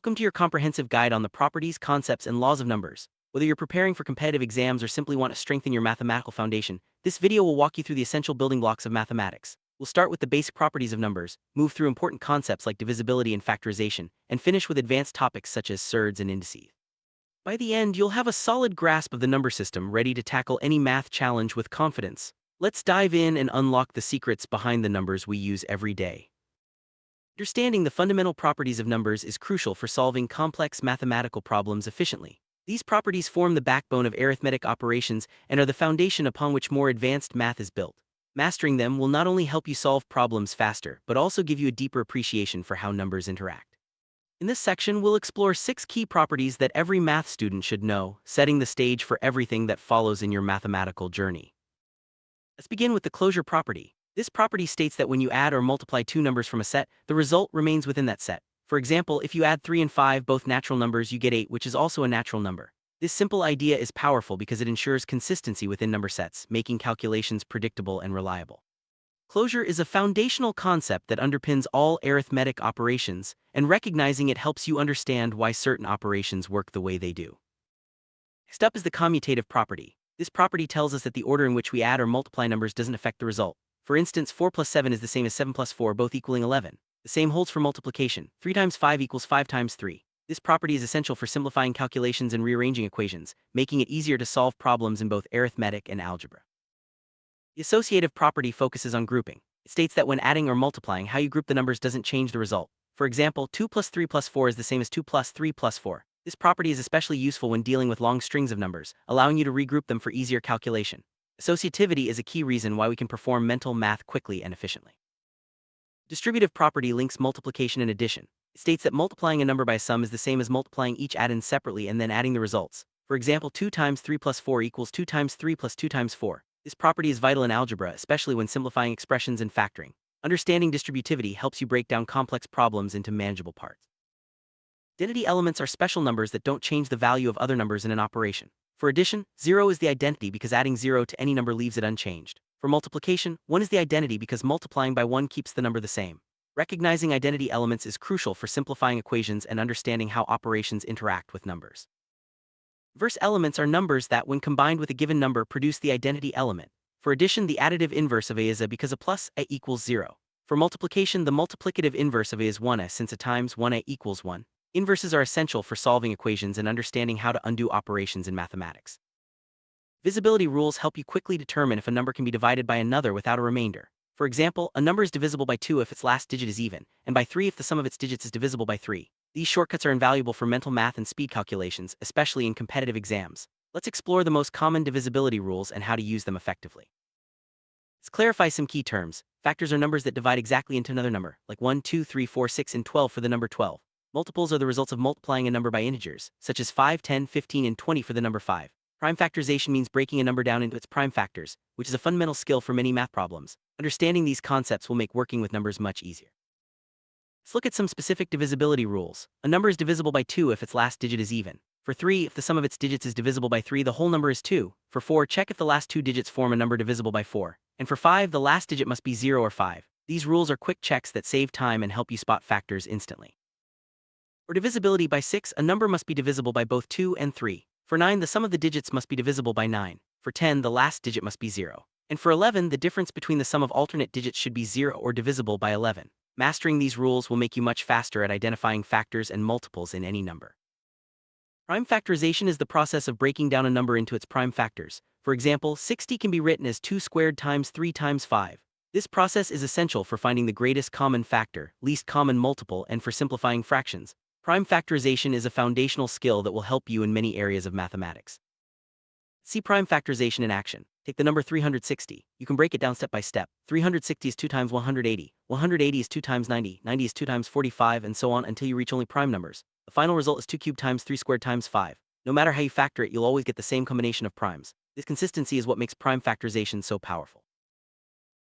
Welcome to your comprehensive guide on the properties, concepts, and laws of numbers. Whether you're preparing for competitive exams or simply want to strengthen your mathematical foundation, this video will walk you through the essential building blocks of mathematics. We'll start with the basic properties of numbers, move through important concepts like divisibility and factorization, and finish with advanced topics such as surds and indices. By the end, you'll have a solid grasp of the number system, ready to tackle any math challenge with confidence. Let's dive in and unlock the secrets behind the numbers we use every day. Understanding the fundamental properties of numbers is crucial for solving complex mathematical problems efficiently. These properties form the backbone of arithmetic operations and are the foundation upon which more advanced math is built. Mastering them will not only help you solve problems faster, but also give you a deeper appreciation for how numbers interact. In this section, we'll explore 6 key properties that every math student should know, setting the stage for everything that follows in your mathematical journey. Let's begin with the closure property. This property states that when you add or multiply two numbers from a set, the result remains within that set. For example, if you add 3 and 5, both natural numbers, you get 8, which is also a natural number. This simple idea is powerful because it ensures consistency within number sets, making calculations predictable and reliable. Closure is a foundational concept that underpins all arithmetic operations, and recognizing it helps you understand why certain operations work the way they do. Next up is the commutative property. This property tells us that the order in which we add or multiply numbers doesn't affect the result. For instance, 4 plus 7 is the same as 7 plus 4, both equaling 11. The same holds for multiplication. 3 times 5 equals 5 times 3. This property is essential for simplifying calculations and rearranging equations, making it easier to solve problems in both arithmetic and algebra. The associative property focuses on grouping. It states that when adding or multiplying, how you group the numbers doesn't change the result. For example, 2 plus 3 plus 4 is the same as 2 plus 3 plus 4. This property is especially useful when dealing with long strings of numbers, allowing you to regroup them for easier calculation. Associativity is a key reason why we can perform mental math quickly and efficiently. Distributive property links multiplication and addition. It states that multiplying a number by a sum is the same as multiplying each add-in separately and then adding the results. For example, 2 times 3 plus 4 equals 2 times 3 plus 2 times 4. This property is vital in algebra, especially when simplifying expressions and factoring. Understanding distributivity helps you break down complex problems into manageable parts. Identity elements are special numbers that don't change the value of other numbers in an operation. For addition, 0 is the identity because adding 0 to any number leaves it unchanged. For multiplication, 1 is the identity because multiplying by 1 keeps the number the same. Recognizing identity elements is crucial for simplifying equations and understanding how operations interact with numbers. Inverse elements are numbers that, when combined with a given number, produce the identity element. For addition, the additive inverse of a is a because a plus a equals 0. For multiplication, the multiplicative inverse of a is 1a since a times 1a equals 1. Inverses are essential for solving equations and understanding how to undo operations in mathematics. Divisibility rules help you quickly determine if a number can be divided by another without a remainder. For example, a number is divisible by 2 if its last digit is even, and by 3 if the sum of its digits is divisible by 3. These shortcuts are invaluable for mental math and speed calculations, especially in competitive exams. Let's explore the most common divisibility rules and how to use them effectively. Let's clarify some key terms. Factors are numbers that divide exactly into another number, like 1, 2, 3, 4, 6, and 12 for the number 12. Multiples are the results of multiplying a number by integers, such as 5, 10, 15, and 20 for the number 5. Prime factorization means breaking a number down into its prime factors, which is a fundamental skill for many math problems. Understanding these concepts will make working with numbers much easier. Let's look at some specific divisibility rules. A number is divisible by 2 if its last digit is even. For 3, if the sum of its digits is divisible by 3, the whole number is 2. For 4, check if the last two digits form a number divisible by 4. And for 5, the last digit must be 0 or 5. These rules are quick checks that save time and help you spot factors instantly. For divisibility by 6, a number must be divisible by both 2 and 3. For 9, the sum of the digits must be divisible by 9. For 10, the last digit must be 0. And for 11, the difference between the sum of alternate digits should be 0 or divisible by 11. Mastering these rules will make you much faster at identifying factors and multiples in any number. Prime factorization is the process of breaking down a number into its prime factors. For example, 60 can be written as 2 squared times 3 times 5. This process is essential for finding the greatest common factor, least common multiple, and for simplifying fractions. Prime factorization is a foundational skill that will help you in many areas of mathematics. See prime factorization in action. Take the number 360. You can break it down step by step. 360 is 2 times 180. 180 is 2 times 90. 90 is 2 times 45, and so on until you reach only prime numbers. The final result is 2 cubed times 3 squared times 5. No matter how you factor it, you'll always get the same combination of primes. This consistency is what makes prime factorization so powerful.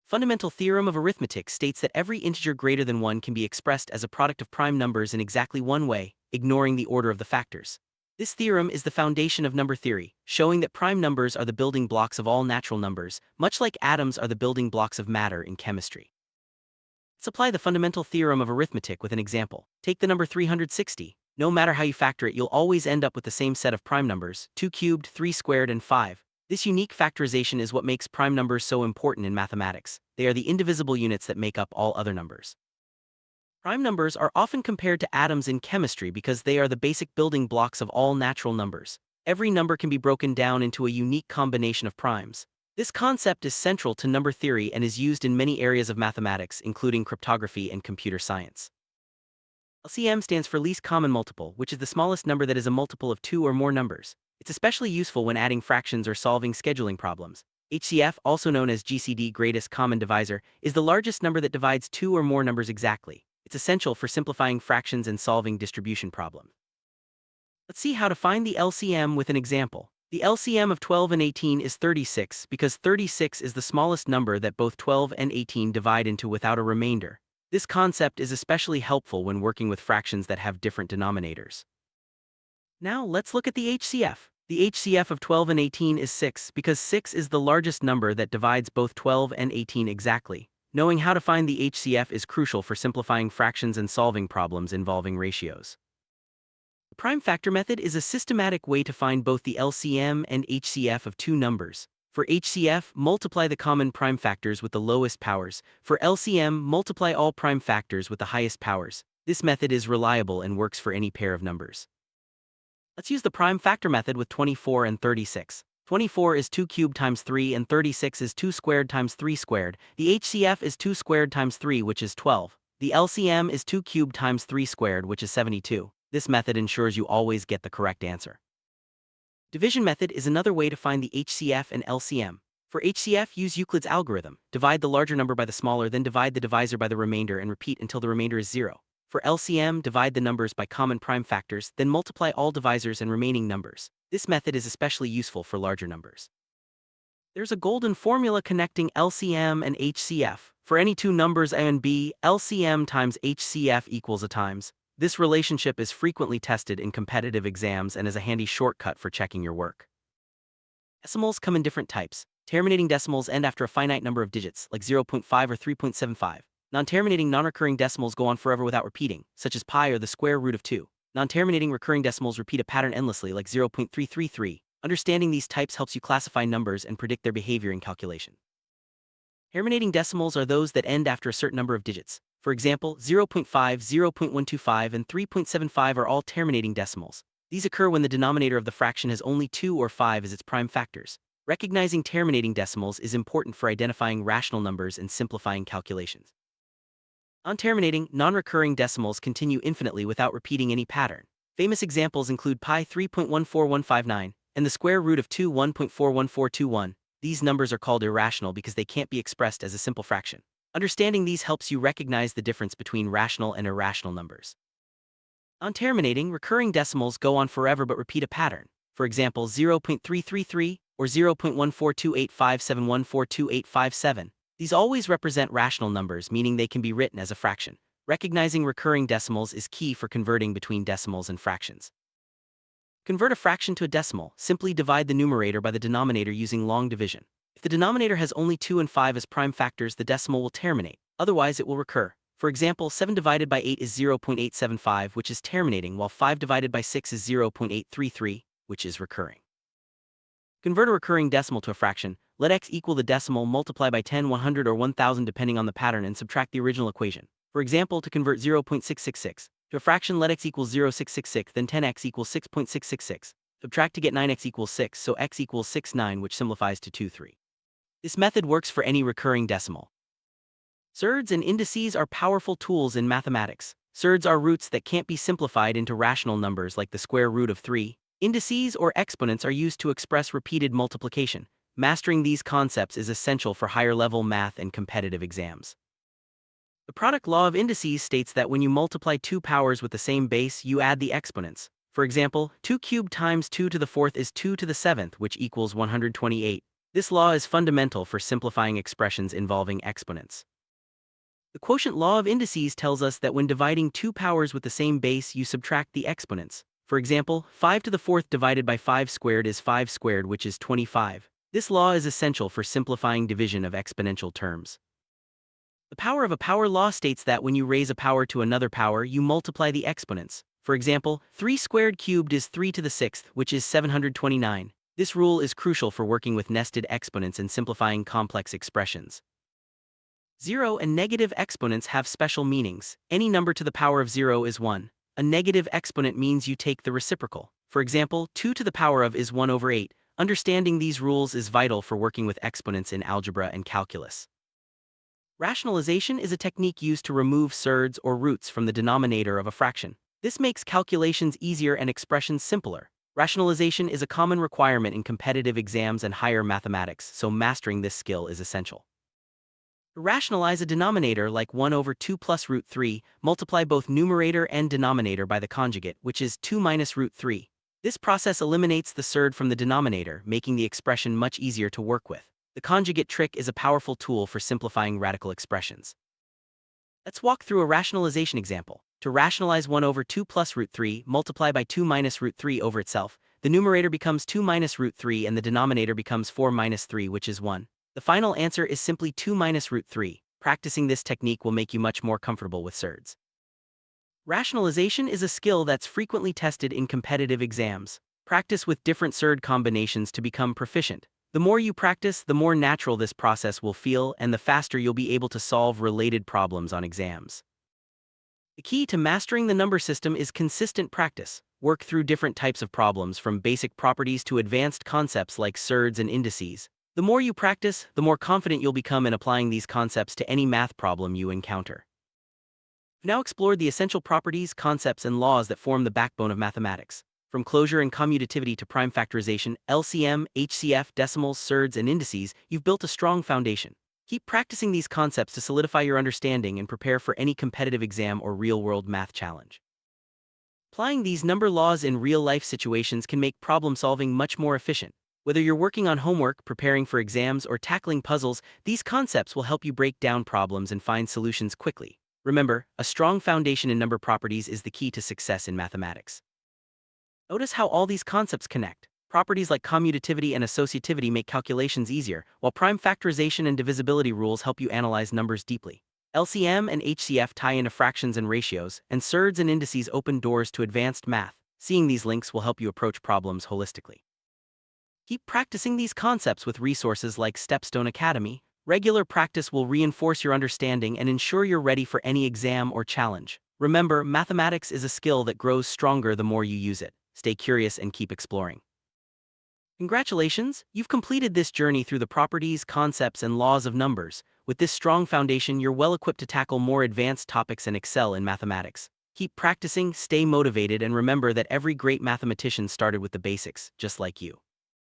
Fundamental theorem of arithmetic states that every integer greater than 1 can be expressed as a product of prime numbers in exactly one way, ignoring the order of the factors. This theorem is the foundation of number theory, showing that prime numbers are the building blocks of all natural numbers, much like atoms are the building blocks of matter in chemistry. Let's apply the fundamental theorem of arithmetic with an example. Take the number 360. No matter how you factor it, you'll always end up with the same set of prime numbers, 2 cubed, 3 squared, and 5. This unique factorization is what makes prime numbers so important in mathematics. They are the indivisible units that make up all other numbers. Prime numbers are often compared to atoms in chemistry because they are the basic building blocks of all natural numbers. Every number can be broken down into a unique combination of primes. This concept is central to number theory and is used in many areas of mathematics, including cryptography and computer science. LCM stands for least common multiple, which is the smallest number that is a multiple of two or more numbers. It's especially useful when adding fractions or solving scheduling problems. HCF, also known as GCD, greatest common divisor, is the largest number that divides two or more numbers exactly. It's essential for simplifying fractions and solving distribution problems. Let's see how to find the LCM with an example. The LCM of 12 and 18 is 36 because 36 is the smallest number that both 12 and 18 divide into without a remainder. This concept is especially helpful when working with fractions that have different denominators. Now let's look at the HCF. The HCF of 12 and 18 is 6 because 6 is the largest number that divides both 12 and 18 exactly. Knowing how to find the HCF is crucial for simplifying fractions and solving problems involving ratios. The prime factor method is a systematic way to find both the LCM and HCF of two numbers. For HCF, multiply the common prime factors with the lowest powers. For LCM, multiply all prime factors with the highest powers. This method is reliable and works for any pair of numbers. Let's use the prime factor method with 24 and 36. 24 is 2 cubed times 3 and 36 is 2 squared times 3 squared. The HCF is 2 squared times 3, which is 12. The LCM is 2 cubed times 3 squared, which is 72. This method ensures you always get the correct answer. Division method is another way to find the HCF and LCM. For HCF, use Euclid's algorithm. Divide the larger number by the smaller, then divide the divisor by the remainder and repeat until the remainder is 0. For LCM, divide the numbers by common prime factors, then multiply all divisors and remaining numbers. This method is especially useful for larger numbers. There's a golden formula connecting LCM and HCF. For any two numbers A and B, LCM times HCF equals A times. This relationship is frequently tested in competitive exams and is a handy shortcut for checking your work. Decimals come in different types. Terminating decimals end after a finite number of digits, like 0.5 or 3.75. Non-terminating non-recurring decimals go on forever without repeating, such as pi or the square root of 2. Non-terminating recurring decimals repeat a pattern endlessly, like 0.333. Understanding these types helps you classify numbers and predict their behavior in calculation. Terminating decimals are those that end after a certain number of digits. For example, 0.5, 0.125, and 3.75 are all terminating decimals. These occur when the denominator of the fraction has only 2 or 5 as its prime factors. Recognizing terminating decimals is important for identifying rational numbers and simplifying calculations. Non-terminating, non-recurring decimals continue infinitely without repeating any pattern. Famous examples include pi 3.14159 and the square root of 2 1.41421. These numbers are called irrational because they can't be expressed as a simple fraction. Understanding these helps you recognize the difference between rational and irrational numbers. Non-terminating, recurring decimals go on forever but repeat a pattern. For example, 0.333 or 0.14285714287. These always represent rational numbers, meaning they can be written as a fraction. Recognizing recurring decimals is key for converting between decimals and fractions. Convert a fraction to a decimal. Simply divide the numerator by the denominator using long division. If the denominator has only 2 and 5 as prime factors, the decimal will terminate. Otherwise, it will recur. For example, 7 divided by 8 is 0.875, which is terminating, while 5 divided by 6 is 0.833, which is recurring. Convert a recurring decimal to a fraction. Let x equal the decimal, multiply by 10, 100, or 1000 depending on the pattern, and subtract the original equation. For example, to convert 0.666 to a fraction, let x equals 0.666, then 10x equals 6.666. Subtract to get 9x equals 6, so x equals 69, which simplifies to 23. This method works for any recurring decimal. Surds and indices are powerful tools in mathematics. Surds are roots that can't be simplified into rational numbers like the square root of 3. Indices or exponents are used to express repeated multiplication. Mastering these concepts is essential for higher-level math and competitive exams. The product law of indices states that when you multiply two powers with the same base, you add the exponents. For example, 2 cubed times 2 to the 4th is 2 to the 7th, which equals 128. This law is fundamental for simplifying expressions involving exponents. The quotient law of indices tells us that when dividing two powers with the same base, you subtract the exponents. For example, 5 to the 4th divided by 5 squared is 5 squared, which is 25. This law is essential for simplifying division of exponential terms. The power of a power law states that when you raise a power to another power, you multiply the exponents. For example, 3 squared cubed is 3 to the 6th, which is 729. This rule is crucial for working with nested exponents and simplifying complex expressions. 0 and negative exponents have special meanings. Any number to the power of 0 is 1. A negative exponent means you take the reciprocal. For example, 2 to the power of is 1 over 8. Understanding these rules is vital for working with exponents in algebra and calculus. Rationalization is a technique used to remove surds or roots from the denominator of a fraction. This makes calculations easier and expressions simpler. Rationalization is a common requirement in competitive exams and higher mathematics, so mastering this skill is essential. To rationalize a denominator like 1 over 2 plus root 3, multiply both numerator and denominator by the conjugate, which is 2 minus root 3. This process eliminates the surd from the denominator, making the expression much easier to work with. The conjugate trick is a powerful tool for simplifying radical expressions. Let's walk through a rationalization example. To rationalize 1 over 2 plus root 3, multiply by 2 minus root 3 over itself. The numerator becomes 2 minus root 3 and the denominator becomes 4 minus 3, which is 1. The final answer is simply 2 minus root 3. Practicing this technique will make you much more comfortable with surds. Rationalization is a skill that's frequently tested in competitive exams. Practice with different surd combinations to become proficient. The more you practice, the more natural this process will feel, and the faster you'll be able to solve related problems on exams. The key to mastering the number system is consistent practice. Work through different types of problems, from basic properties to advanced concepts like surds and indices. The more you practice, the more confident you'll become in applying these concepts to any math problem you encounter. We've now explored the essential properties, concepts, and laws that form the backbone of mathematics. From closure and commutativity to prime factorization, LCM, HCF, decimals, surds, and indices, you've built a strong foundation. Keep practicing these concepts to solidify your understanding and prepare for any competitive exam or real-world math challenge. Applying these number laws in real-life situations can make problem-solving much more efficient. Whether you're working on homework, preparing for exams, or tackling puzzles, these concepts will help you break down problems and find solutions quickly. Remember, a strong foundation in number properties is the key to success in mathematics. Notice how all these concepts connect. Properties like commutativity and associativity make calculations easier, while prime factorization and divisibility rules help you analyze numbers deeply. LCM and HCF tie into fractions and ratios, and surds and indices open doors to advanced math. Seeing these links will help you approach problems holistically. Keep practicing these concepts with resources like Stepstone Academy. Regular practice will reinforce your understanding and ensure you're ready for any exam or challenge. Remember, mathematics is a skill that grows stronger the more you use it. Stay curious and keep exploring. Congratulations, you've completed this journey through the properties, concepts, and laws of numbers. With this strong foundation, you're well equipped to tackle more advanced topics and excel in mathematics. Keep practicing, stay motivated, and remember that every great mathematician started with the basics, just like you.